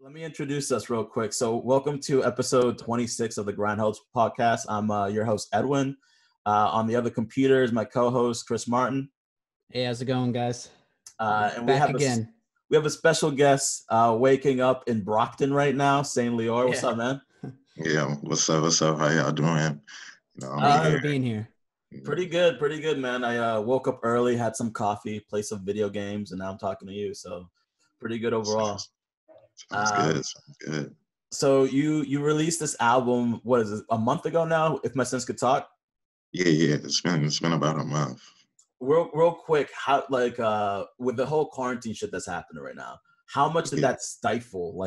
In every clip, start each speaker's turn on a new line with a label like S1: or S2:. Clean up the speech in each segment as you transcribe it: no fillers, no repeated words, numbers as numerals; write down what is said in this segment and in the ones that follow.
S1: Let me introduce us real quick. So, welcome to episode 26 of the Grindhouse podcast. I'm your host, Edwin. On the other computer is my co-host, Chris Martin.
S2: Hey, how's it going, guys?
S1: And
S2: Back again.
S1: We have a special guest waking up in Brockton right now, St. Lyor. What's up, man?
S3: Yeah, what's up? What's up? How y'all doing?
S2: Thank you for being here.
S1: Pretty good, man. I woke up early, had some coffee, played some video games, and now I'm talking to you. So, pretty good overall.
S3: Sounds good.
S1: So you released this album, what is it, a month ago now, If My Sins Could Talk?
S3: Yeah. It's been about a month.
S1: Real quick, how with the whole quarantine shit that's happening right now, how much did that stifle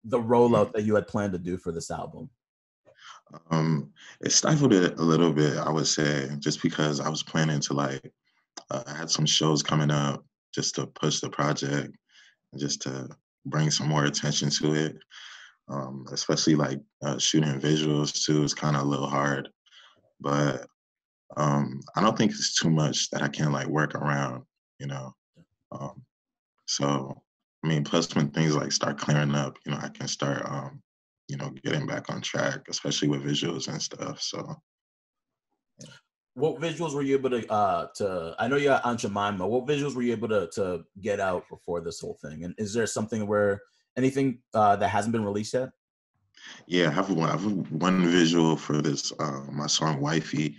S1: the rollout that you had planned to do for this album?
S3: It stifled it a little bit, I would say, just because I was planning to I had some shows coming up just to push the project and just to bring some more attention to it. Especially shooting visuals too is kind of a little hard, but I don't think it's too much that I can work around, so I mean, plus when things start clearing up, I can start getting back on track, especially with visuals and stuff. So
S1: what visuals were you able to I know you got Aunt Jemima, what visuals were you able to get out before this whole thing? And is there something anything that hasn't been released yet?
S3: Yeah, I have one visual for this my song Wifey,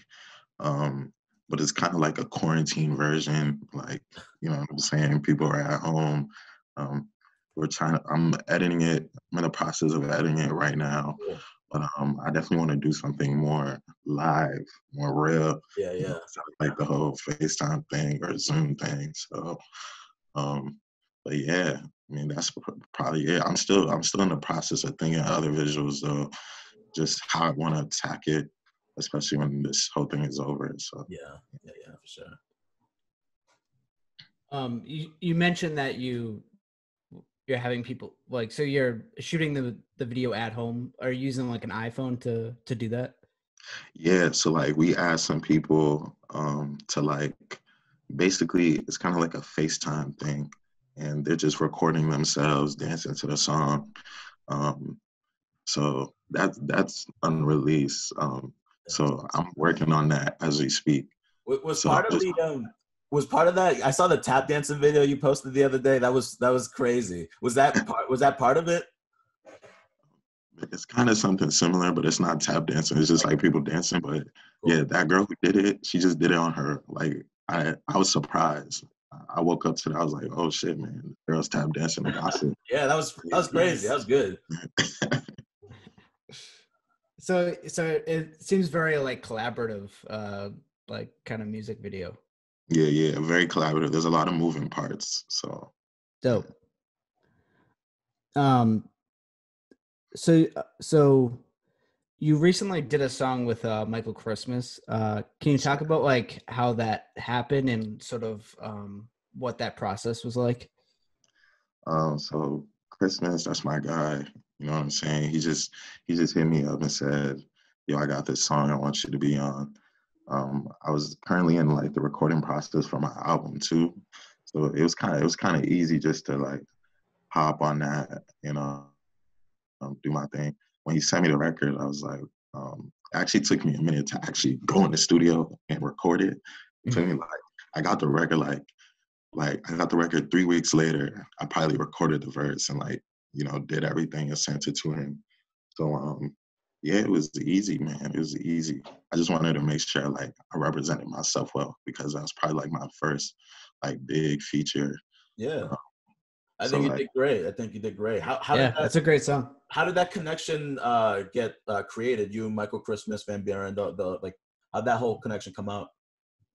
S3: but it's kind of like a quarantine version, what I'm saying, people are at home. I'm editing it. I'm in the process of editing it right now.
S1: Cool.
S3: But I definitely want to do something more live, more real.
S1: Yeah.
S3: Like the whole FaceTime thing or Zoom thing. So, but yeah, I mean, that's probably it. I'm still in the process of thinking of other visuals though, just how I want to attack it, especially when this whole thing is over. So
S1: yeah, for sure.
S2: You mentioned that you're having people so you're shooting the video at home. Are you using an iPhone to do that?
S3: Yeah, so we asked some people to basically it's kind of like a FaceTime thing, and they're just recording themselves dancing to the song. So that's unreleased. So I'm working on that as we speak.
S1: Was part of that? I saw the tap dancing video you posted the other day. That was crazy. Was that part of it?
S3: It's kind of something similar, but it's not tap dancing. It's just people dancing. But cool. Yeah, that girl who did it, she just did it on her. I was surprised. I woke up to that. I was like, oh shit, man, the girl's tap dancing. I said,
S1: yeah, that was crazy. That was good.
S2: So it seems very collaborative, kind of music video.
S3: Yeah, very collaborative. There's a lot of moving parts. So
S2: dope. So you recently did a song with Michael Christmas. Can you talk about how that happened and sort of what that process was like?
S3: So Christmas, that's my guy. You know what I'm saying? He just hit me up and said, yo, I got this song I want you to be on. I was currently in the recording process for my album too. So it was kind of easy just to hop on that, do my thing. When he sent me the record, I was like, it actually took me a minute to actually go in the studio and record it. It took me I got the record I got the record 3 weeks later. I probably recorded the verse and did everything and sent it to him. So yeah, it was easy, man. It was easy. I just wanted to make sure I represented myself well, because that was probably my first big feature.
S1: Yeah. I think you did great.
S2: That's a great song.
S1: How did that connection get created? You and Michael Christmas, Van Buren, how'd that whole connection come out?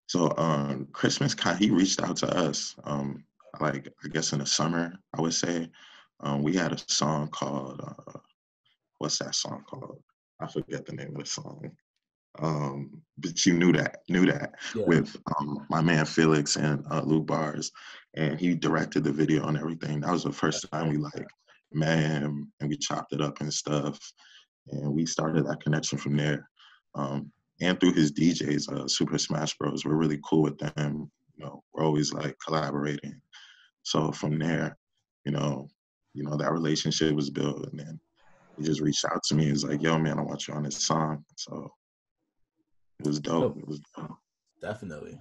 S3: So Christmas, he reached out to us. I guess in the summer, I would say. We had a song called what's that song called? I forget the name of the song. But you knew that yeah. With my man Felix and Luke Bars, and he directed the video and everything. That was the first time we met him and we chopped it up and stuff, and we started that connection from there. And through his DJs, Super Smash Bros, we're really cool with them. We're always collaborating. So from there, you know, that relationship was built. And then he just reached out to me. He was like, yo, man, I want you on this song. So it was dope.
S1: Oh,
S3: It was dope.
S1: definitely.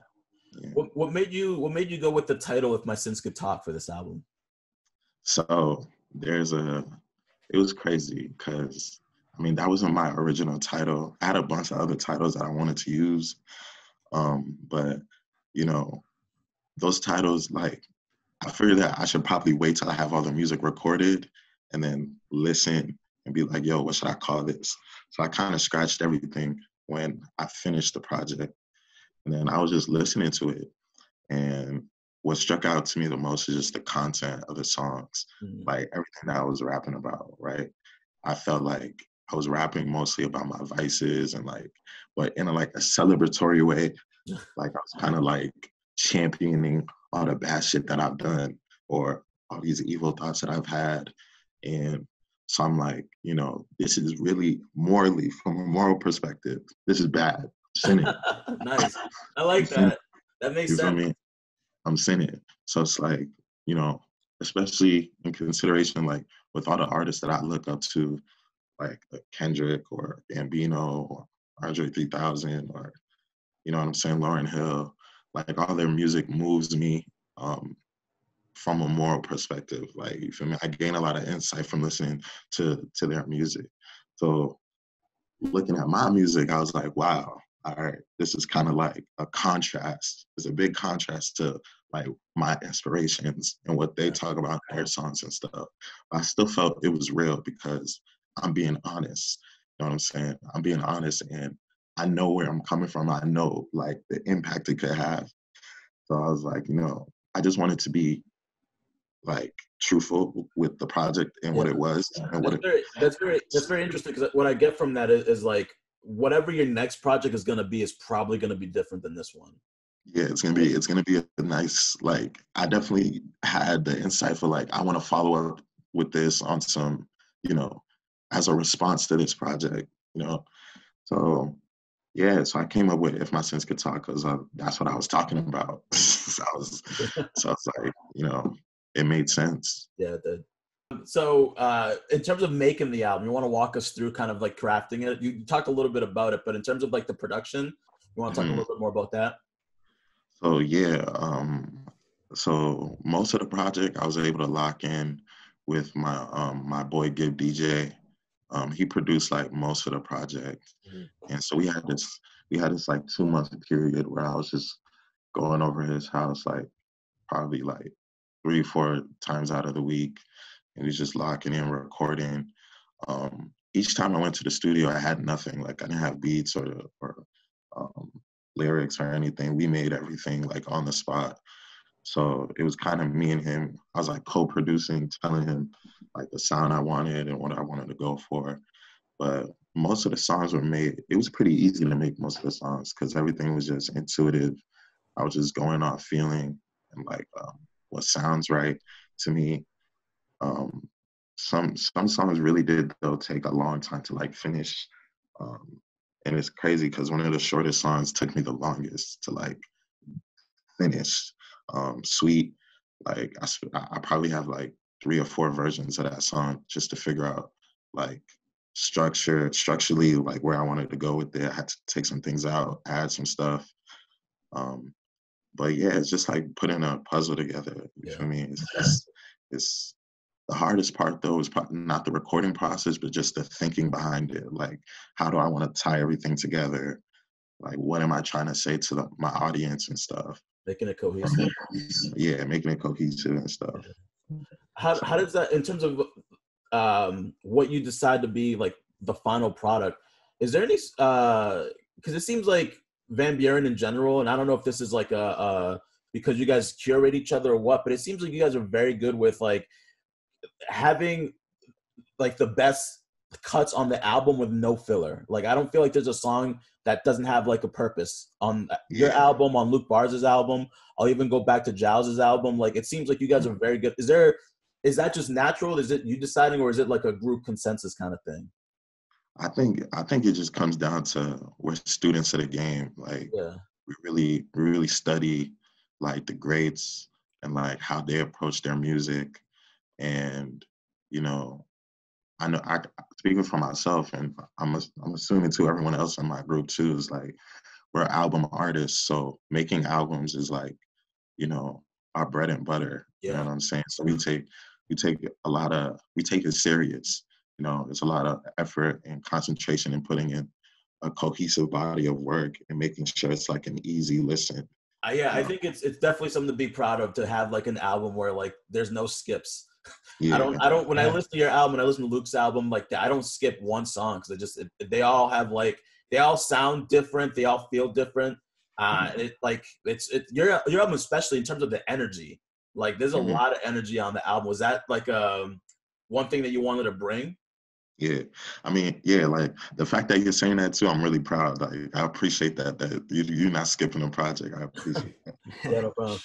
S3: Yeah.
S1: What made you go with the title "If My Sins Could Talk" for this album?
S3: So it was crazy because, I mean, that wasn't my original title. I had a bunch of other titles that I wanted to use. But, you know, those titles, like, I figured that I should probably wait till I have all the music recorded and then listen and be like, yo, what should I call this? So I kind of scratched everything when I finished the project. And then I was just listening to it. And what struck out to me the most is just the content of the songs, like everything that I was rapping about, right? I felt like I was rapping mostly about my vices and like, but in like a celebratory way. Like I was kind of like championing all the bad shit that I've done or all these evil thoughts that I've had. And so I'm like, you know, this is really morally, from a moral perspective, this is bad. Sinning.
S1: Nice. I like that. That makes
S3: You feel
S1: sense.
S3: me? I'm sinning. So it's like, you know, especially in consideration, like with all the artists that I look up to, like Kendrick or Gambino or Andre 3000 or, you know what I'm saying, Lauryn Hill, like all their music moves me from a moral perspective. Like, you feel me? I gain a lot of insight from listening to their music. So looking at my music, I was like, wow, all right, this is kind of like a contrast. It's a big contrast to like my inspirations and what they talk about in their songs and stuff. I still felt it was real because I'm being honest. You know what I'm saying? I'm being honest and I know where I'm coming from. I know like the impact it could have. So I was like, you know, I just wanted to be like truthful with the project and what it was and what
S1: That's very interesting because what I get from that is like whatever your next project is going to be is probably going to be different than this one.
S3: Yeah, it's gonna be a nice, like, I definitely had the insight for like I want to follow up with this on some, you know, as a response to this project, you know. So yeah, so I came up with If My Sins Could Talk because that's what I was talking about. So it's like, you know, it made sense.
S1: Yeah, it did. So in terms of making the album, you want to walk us through kind of like crafting it? You talked a little bit about it, but in terms of like the production, you want to talk a little bit more about that?
S3: So yeah, so most of the project I was able to lock in with my boy Gib DJ. He produced like most of the project, and so we had this like 2 month period where I was just going over his house like probably like 3 4 times out of the week, and we was just locking in recording. Each time I went to the studio, I had nothing. Like I didn't have beats or um, lyrics or anything. We made everything like on the spot. So it was kind of me and him. I was like co-producing, telling him like the sound I wanted and what I wanted to go for. But most of the songs were made. It was pretty easy to make most of the songs because everything was just intuitive. I was just going off feeling and like what sounds right to me. Um, some songs really did though take a long time to like finish. Um, and it's crazy because one of the shortest songs took me the longest to like finish. Sweet, like I probably have like 3 or 4 versions of that song just to figure out like structurally like where I wanted to go with it. I had to take some things out, add some stuff. But yeah, it's just like putting a puzzle together. You feel me? It's the hardest part though is probably not the recording process, but just the thinking behind it. Like, how do I want to tie everything together? Like, what am I trying to say to my audience and stuff?
S1: Making it cohesive.
S3: Yeah, making it cohesive and stuff.
S1: How does that, in terms of what you decide to be like the final product, is there any because it seems like Van Buren in general, and I don't know if this is like a because you guys curate each other or what, but it seems like you guys are very good with like having like the best cuts on the album with no filler. Like I don't feel like there's a song that doesn't have like a purpose on your album, on Luke Barnes' album. I'll even go back to Giles' album. Like it seems like you guys are very good. Is that just natural? Is it you deciding, or is it like a group consensus kind of thing?
S3: I think it just comes down to we're students of the game. Like we really study like the greats and like how they approach their music. And you know, I know I speaking for myself, and I'm assuming to everyone else in my group too, is like we're album artists, so making albums is like, you know, our bread and butter. You know
S1: Yeah.
S3: what I'm saying? So we take it serious. You know, it's a lot of effort and concentration in putting in a cohesive body of work and making sure it's like an easy listen.
S1: Yeah,
S3: You
S1: I
S3: know?
S1: think it's definitely something to be proud of, to have like an album where like there's no skips.
S3: Yeah.
S1: I don't when I
S2: Yeah.
S1: listen to your album, when I listen to Luke's album, like I don't skip one song because they all have like, they all sound different, they all feel different. Your album, especially in terms of the energy, like there's a
S3: Mhm.
S1: lot of energy on the album. Was that like one thing that you wanted to bring?
S3: Yeah, I mean, yeah, like the fact that you're saying that too, I'm really proud. Like, I appreciate that you're not skipping a project. I appreciate that.
S1: Yeah, no problem.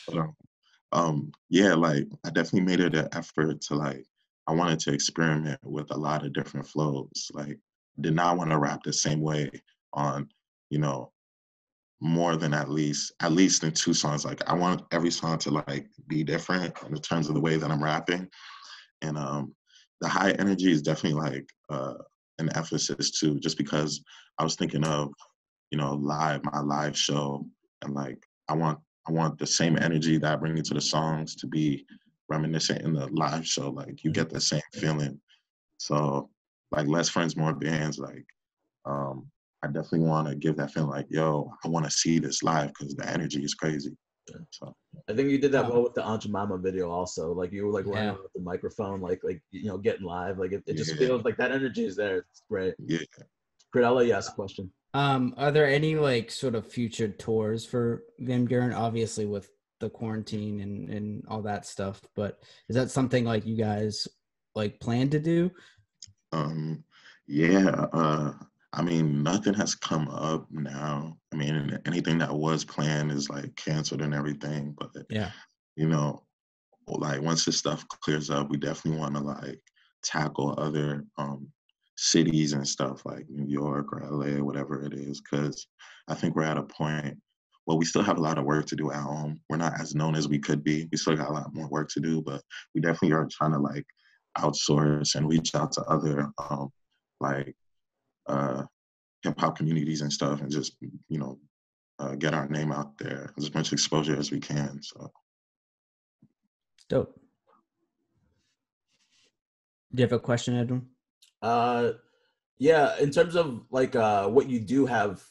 S3: But, yeah, like I definitely made it an effort to like, I wanted to experiment with a lot of different flows. Like, did not want to rap the same way on, you know, more than at least in two songs. Like, I want every song to like be different in terms of the way that I'm rapping. And the high energy is definitely like an emphasis too, just because I was thinking of, you know, my live show, and like I want the same energy that I bring into the songs to be reminiscent in the live show. Like you get the same feeling. So like less friends, more bands. Like I definitely want to give that feeling. Like, yo, I want to see this live because the energy is crazy. So
S1: I think you did that
S2: Oh.
S1: well with the Aunt Jemima video also. Like you were like running
S2: Yeah.
S1: with the microphone, like you know, getting live. Like it just
S3: yeah,
S1: feels like that energy is there. It's great.
S3: yeah.
S1: Great, I'll let you ask a question.
S2: Are there any like sort of future tours for Van Buren? Obviously, with the quarantine and all that stuff, but is that something like you guys like plan to do?
S3: Yeah, I mean, nothing has come up now. I mean, anything that was planned is like canceled and everything. But
S2: Yeah.
S3: you know, like once this stuff clears up, we definitely want to like tackle other cities and stuff like New York or LA, whatever it is, because I think we're at a point. Well, we still have a lot of work to do at home. We're not as known as we could be. We still got a lot more work to do, but we definitely are trying to like outsource and reach out to other like uh, hip hop communities and stuff, and just get our name out there, as much exposure as we can. So
S2: Dope. Do you have a question, Edwin?
S1: Yeah, in terms of like what you do have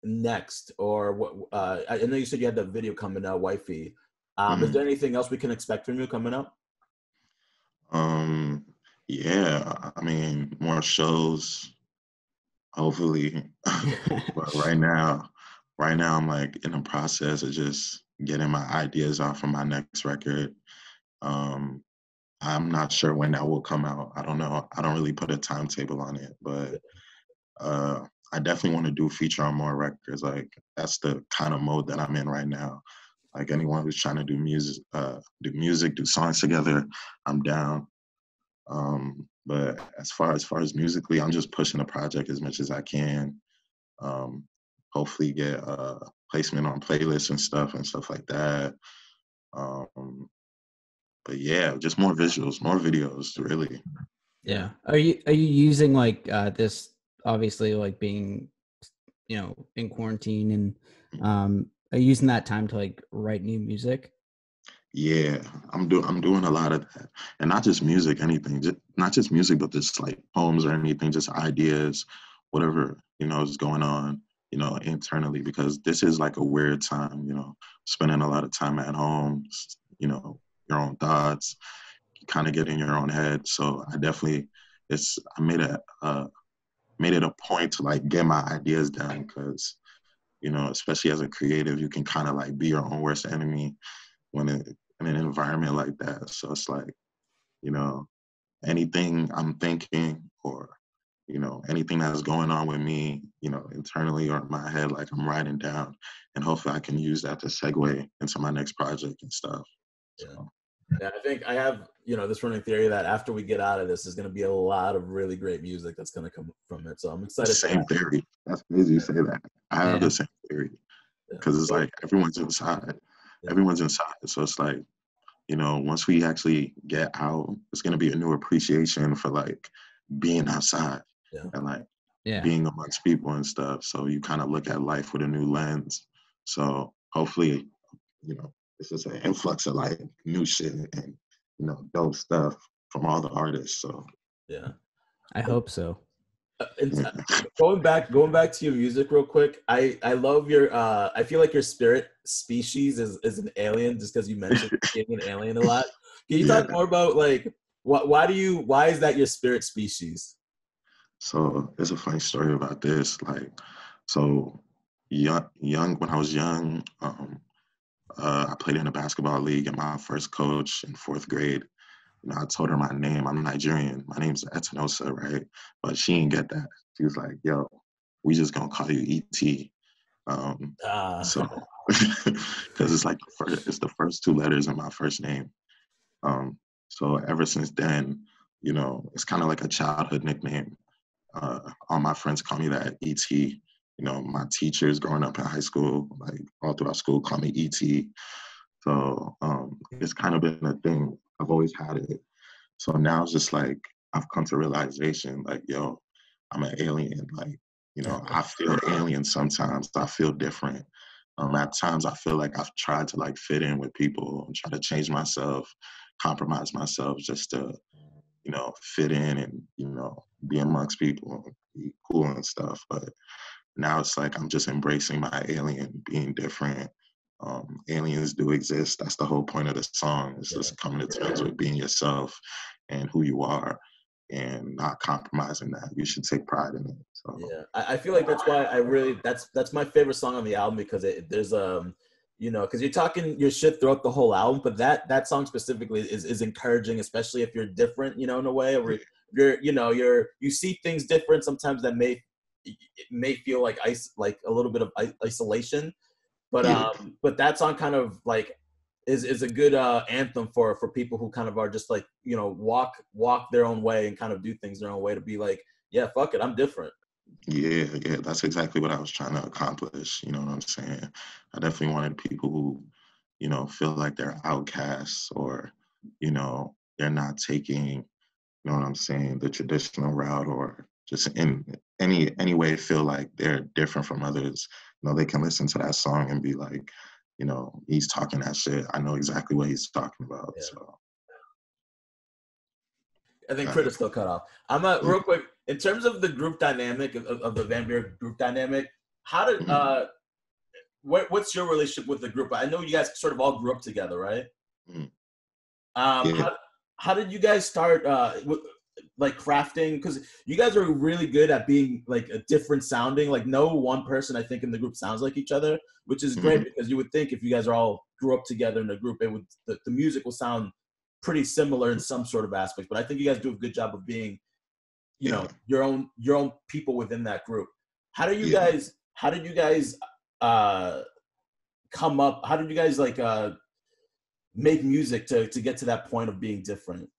S1: next, or what I know you said you had the video coming out, Wifey. Is there anything else we can expect from you coming up?
S3: Yeah, I mean, more shows, hopefully. But right now I'm like in the process of just getting my ideas out for my next record. Um, I'm not sure when that will come out. I don't know. I don't really put a timetable on it, but I definitely want to do feature on more records. Like that's the kind of mode that I'm in right now. Like anyone who's trying to do music, do songs together, I'm down. But as far as musically, I'm just pushing the project as much as I can. Um, Hopefully get placement on playlists and stuff like that. But yeah, just more visuals, more videos, really.
S2: Yeah. Are you using like this, obviously like being, you know, in quarantine, and are you using that time to like write new music?
S3: Yeah, I'm doing a lot of that, and not just music, anything, not just music, but just like poems or anything, just ideas, whatever is going on, internally, because this is like a weird time, spending a lot of time at home, your own thoughts, kind of get in your own head. So I definitely, I made it a point to like get my ideas down, because especially as a creative, you can kind of like be your own worst enemy in an environment like that. So it's like, you know, anything I'm thinking, or, anything that's going on with me, internally or in my head, like I'm writing down, and hopefully I can use that to segue into my next project and stuff.
S1: Yeah.
S3: So.
S1: Yeah, I think I have, this running theory that after we get out of this, there's going to be a lot of really great music that's going to come from it. So I'm excited.
S3: Same theory. That's crazy you say that. I have the same theory, because it's like everyone's inside.
S1: Yeah.
S3: Everyone's inside. So it's like, you know, once we actually get out, it's gonna be a new appreciation for like being outside
S1: Yeah.
S3: and like
S2: Yeah.
S3: being amongst people and stuff. So you kind of look at life with a new lens. So hopefully, you know, it's just an influx of like new shit and, you know, dope stuff from all the artists. So
S1: Yeah.
S2: I hope so.
S1: And
S3: yeah.
S1: going back to your music real quick, I love your I feel like your spirit species is an alien, just because you mentioned being an alien a lot. Can you
S3: Yeah.
S1: talk more about like why is that your spirit species?
S3: So there's a funny story about this. Like, so young when I was young, I played in a basketball league, and my first coach in fourth grade, you know, I told her my name. I'm Nigerian. My name's Etinosa, right? But she didn't get that. She was like, "Yo, we just gonna call you ET." So, because it's like it's the first two letters in my first name. So ever since then, you know, it's kind of like a childhood nickname. All my friends call me that, ET. You know, my teachers growing up in high school, like all throughout school, call me ET. So it's kind of been a thing. I've always had it. So now it's just like I've come to realization, like, yo, I'm an alien. Like, you know, I feel alien sometimes. I feel different. At times, I feel like I've tried to like fit in with people and try to change myself, compromise myself just to, you know, fit in and, you know, be amongst people and be cool and stuff. But now it's like I'm just embracing my alien, being different. Aliens do exist. That's the whole point of the song. It's just coming to terms with being yourself and who you are and not compromising that. You should take pride in it. So
S1: Yeah, I feel like that's why that's my favorite song on the album, because there's you know, because you're talking your shit throughout the whole album, but that song specifically is encouraging, especially if you're different, you know, in a way where you see things different sometimes that may feel like like a little bit of isolation, but
S3: yeah,
S1: but that song kind of like is a good anthem for people who kind of are just like, you know, walk their own way and kind of do things their own way, to be like, yeah, fuck it, I'm different.
S3: yeah, yeah. That's exactly what I was trying to accomplish. You know what I'm saying? I definitely wanted people who, you know, feel like they're outcasts or, you know, they're not taking, you know what I'm saying, the traditional route, or just in any way feel like they're different from others. You know, they can listen to that song and be like, you know, he's talking that shit. I know exactly what he's talking about.
S1: Yeah.
S3: So
S1: I think Crit is still cut off. I'm real quick, in terms of the group dynamic of the Van Buren group dynamic. How did what's your relationship with the group? I know you guys sort of all grew up together, right?
S3: yeah.
S1: How did you guys start like crafting? Because you guys are really good at being like a different sounding. Like no one person I think in the group sounds like each other, which is great, because you would think if you guys are all grew up together in a group, it would the music will sound pretty similar in some sort of aspect. But I think you guys do a good job of being, you know, your own people within that group. How did you guys come up? How did you guys like make music to get to that point of being different?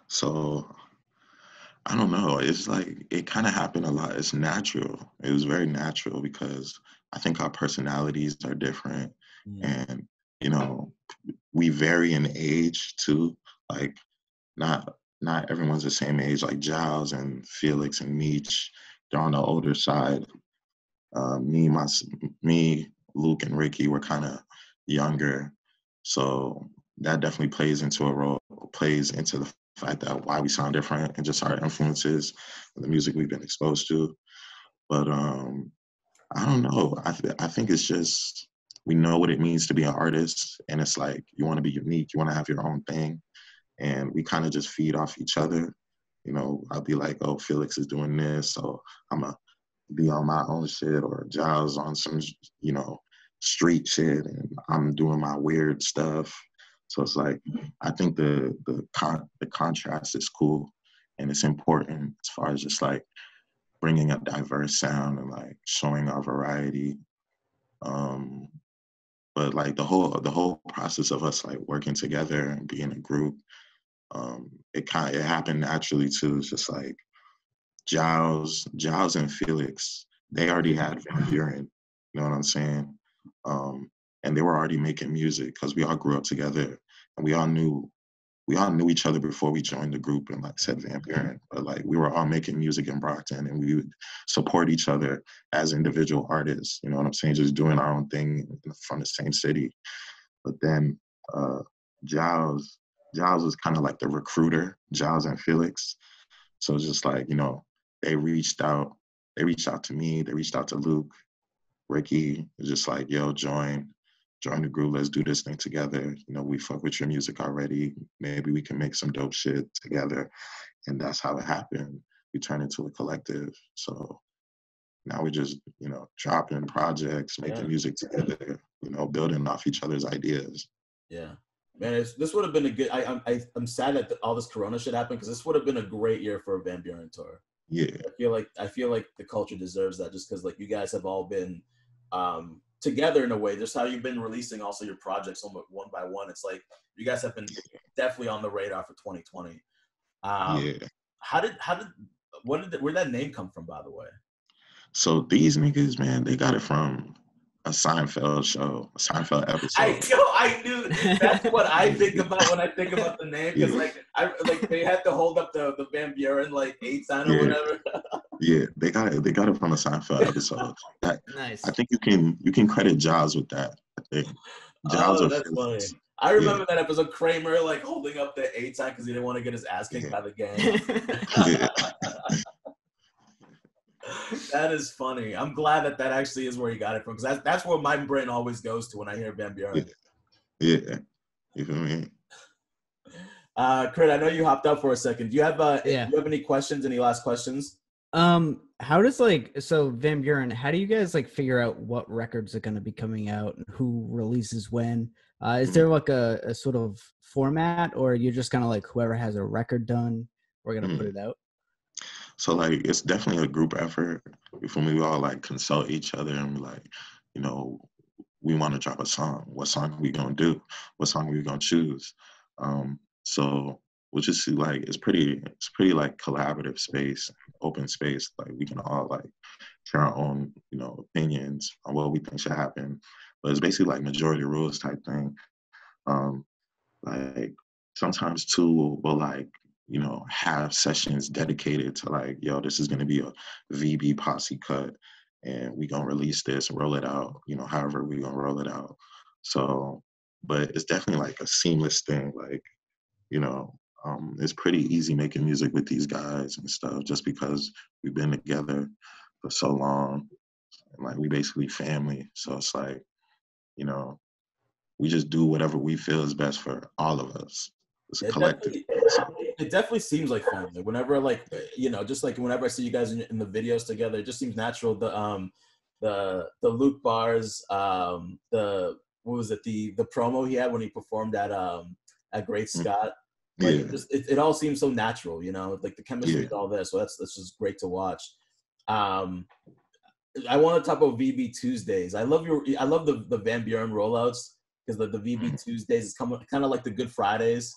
S3: So I don't know. It's like it kind of happened a lot. It's natural. It was very natural because I think our personalities are different, and you know, we vary in age too. Like not everyone's the same age. Like Giles and Felix and Meech, they're on the older side. Me, Luke, and Ricky were kind of younger, so that definitely plays into the fact that why we sound different and just our influences and the music we've been exposed to. But I don't know. I think it's just we know what it means to be an artist, and it's like you want to be unique, you want to have your own thing, and we kind of just feed off each other. You know, I'll be like, oh, Felix is doing this, so I'm a be on my own shit, or Giles on some, you know, street shit, and I'm doing my weird stuff. So it's like I think the contrast is cool, and it's important as far as just like bringing a diverse sound and like showing our variety. Um, but like the whole process of us like working together and being a group, it happened naturally too. It's just like Giles and Felix, they already had Van Buren, you know what I'm saying? And they were already making music because we all grew up together. and we all knew each other before we joined the group and like said Van Buren, but like we were all making music in Brockton and we would support each other as individual artists, you know what I'm saying, just doing our own thing from the same city. But then Giles was kind of like the recruiter, Giles and Felix. So it's just like, you know, they reached out to me, they reached out to Luke, Ricky. It's just like, yo, join the group, let's do this thing together. You know, we fuck with your music already. Maybe we can make some dope shit together. And that's how it happened. We turned into a collective. So now we're just, you know, dropping projects, making music together, you know, building off each other's ideas.
S1: Yeah. Man, this would have been a good, I'm sad that all this Corona shit happened, because this would have been a great year for a Van Buren tour.
S3: Yeah.
S1: I feel like the culture deserves that, just because like you guys have all been together in a way, just how you've been releasing also your projects one by one. It's like you guys have been definitely on the radar for 2020. Where'd that name come from, by the way?
S3: So these niggas, man, they got it from a Seinfeld show, a Seinfeld episode.
S1: I knew that's what I think about when I think about the name, because like they had to hold up the Van Buren like 8 sign or whatever.
S3: Yeah, they got it from a Seinfeld episode.
S2: Nice.
S3: I think you can credit Giles with that. I think Giles
S1: that's funny. I remember that episode, Kramer like holding up the 8 sign because he didn't want to get his ass kicked by the gang. That is funny. I'm glad that actually is where he got it from, because that's where my brain always goes to when I hear Van Buren.
S3: Yeah. You feel me?
S1: Crit, I know you hopped up for a second. Do you have do you have any questions? Any last questions?
S2: How does Van Buren, how do you guys like figure out what records are going to be coming out and who releases when? Is there like a sort of format, or you're just kind of like whoever has a record done, we're going to put it out?
S3: So like it's definitely a group effort. Before we all like consult each other and be like, you know, we want to drop a song. What song are we gonna do? What song are we gonna choose? So we'll just see, like it's pretty like collaborative space, open space. Like we can all like share our own, you know, opinions on what we think should happen. But it's basically like majority rules type thing. Like sometimes too we'll like, you know, have sessions dedicated to like, yo, this is gonna be a VB posse cut and we gonna release this and roll it out, you know, however we gonna roll it out. So, but it's definitely like a seamless thing. Like, you know, it's pretty easy making music with these guys and stuff just because we've been together for so long and like we basically family. So it's like, you know, we just do whatever we feel is best for all of us. It's a collective.
S1: It definitely seems like family. Whenever, like, you know, just like whenever I see you guys in the videos together, it just seems natural. The Luke bars, the promo he had when he performed at Great Scott. Like, it all seems so natural, you know, like the chemistry is all there. So that's just great to watch. I want to talk about VB Tuesdays. I love the Van Buren rollouts, because the VB Tuesdays is kind of like the Good Fridays.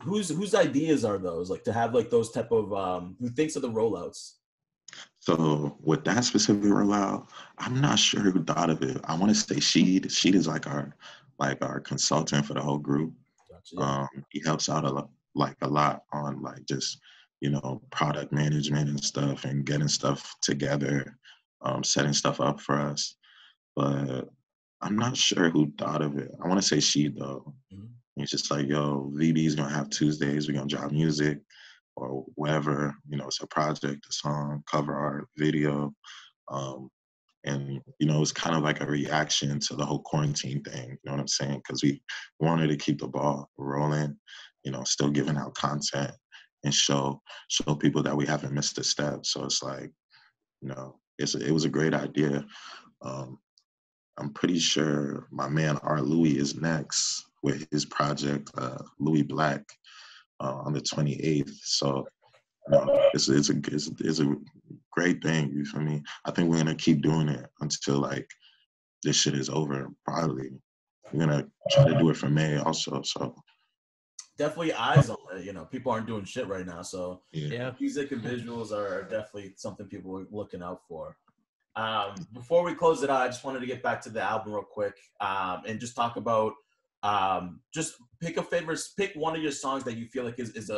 S1: Whose ideas are those, like to have like those type of who thinks of the rollouts?
S3: So with that specific rollout, I'm not sure who thought of it. I want to say Sheed is like our consultant for the whole group. Gotcha, he helps out a lot on like just, you know, product management and stuff and getting stuff together, setting stuff up for us. But I'm not sure who thought of it. I want to say Sheed though. It's just like, yo, VB's gonna have Tuesdays, we're gonna drop music or whatever, you know, it's a project, a song, cover art, video. And, you know, it's kind of like a reaction to the whole quarantine thing, you know what I'm saying? Because we wanted to keep the ball rolling, you know, still giving out content and show people that we haven't missed a step. So it's like, you know, it was a great idea. I'm pretty sure my man R. Louis is next with his project, Louis Black, on the 28th. So, you know, it's a great thing. You feel me? I think we're gonna keep doing it until like this shit is over. Probably we're gonna try to do it for May also. So
S1: definitely eyes on it. You know, people aren't doing shit right now, so music and visuals are definitely something people are looking out for. Before we close it out, I just wanted to get back to the album real quick, and just talk about, just pick one of your songs that you feel like is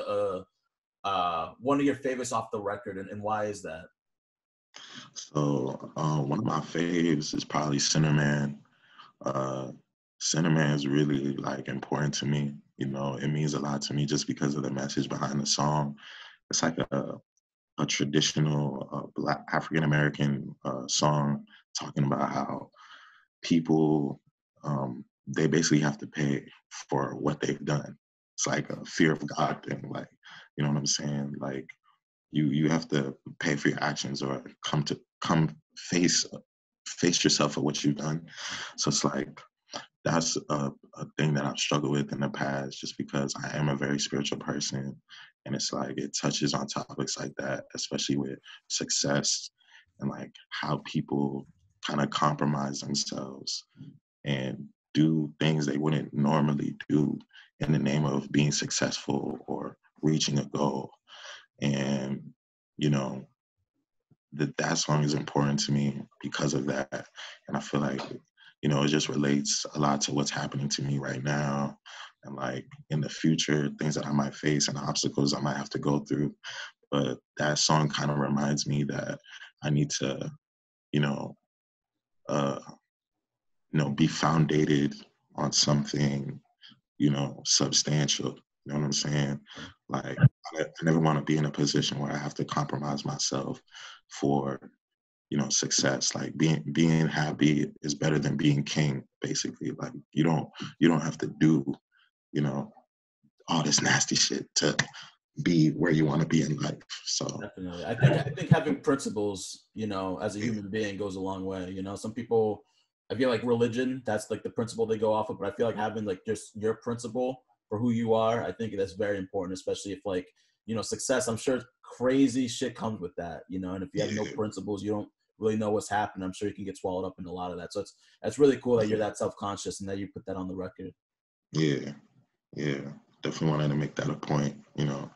S1: one of your favorites off the record, and why is that?
S3: So one of my faves is probably Cinnamon. Cinnamon is really like important to me. You know, it means a lot to me just because of the message behind the song. It's like a traditional Black African American song talking about how people they basically have to pay for what they've done. It's like a fear of God thing, like, you know what I'm saying? Like you have to pay for your actions or come face yourself for what you've done. So it's like that's a thing that I've struggled with in the past, just because I am a very spiritual person, and it's like it touches on topics like that, especially with success and like how people kind of compromise themselves and do things they wouldn't normally do in the name of being successful or reaching a goal. And you know, that song is important to me because of that. And I feel like, you know, it just relates a lot to what's happening to me right now, and like in the future, things that I might face and obstacles I might have to go through. But that song kind of reminds me that I need to, you know, be founded on something, you know, substantial. You know what I'm saying? Like, I never want to be in a position where I have to compromise myself for, you know, success. Like being happy is better than being king, basically. Like you don't have to do, you know, all this nasty shit to be where you want to be in life. So
S1: definitely, I think having principles, you know, as a human being goes a long way. You know, some people, I feel like religion, that's like the principle they go off of, but I feel like having like just your principle for who you are, I think that's very important, especially if like, you know, success, I'm sure crazy shit comes with that, you know, and if you have no principles, you don't really know what's happening. I'm sure you can get swallowed up in a lot of that. So that's really cool that you're that self-conscious and that you put that on the record.
S3: Yeah. Definitely wanted to make that a point, you know.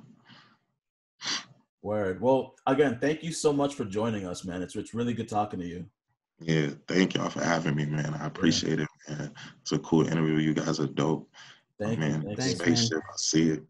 S1: Word. Well, again, thank you so much for joining us, man. It's really good talking to you.
S3: Yeah, thank y'all for having me, man. I appreciate it, man. It's a cool interview. You guys are dope.
S1: Thank you.
S2: Thanks,
S3: spaceship,
S2: man.
S3: I see it.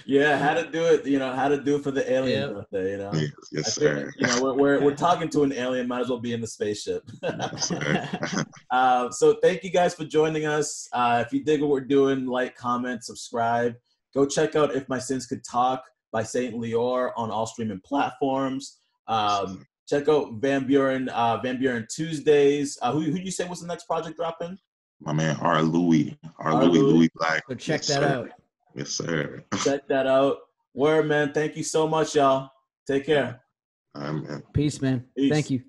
S1: Yeah, how to do it, you know, how to do it for the aliens out there, you know.
S3: Yes, sir.
S1: You know, we're talking to an alien, might as well be in the spaceship.
S3: Yes, sir.
S1: So thank you guys for joining us. If you dig what we're doing, like, comment, subscribe. Go check out If My Sins Could Talk by Saint Lyor on all streaming platforms. Check out Van Buren Tuesdays. Who you say was the next project dropping?
S3: My man, Louis Black.
S2: Go check that out.
S3: Yes, sir.
S1: Check that out. Word, man. Thank you so much, y'all. Take care.
S3: All right, man.
S2: Peace, man.
S1: Peace.
S2: Thank you.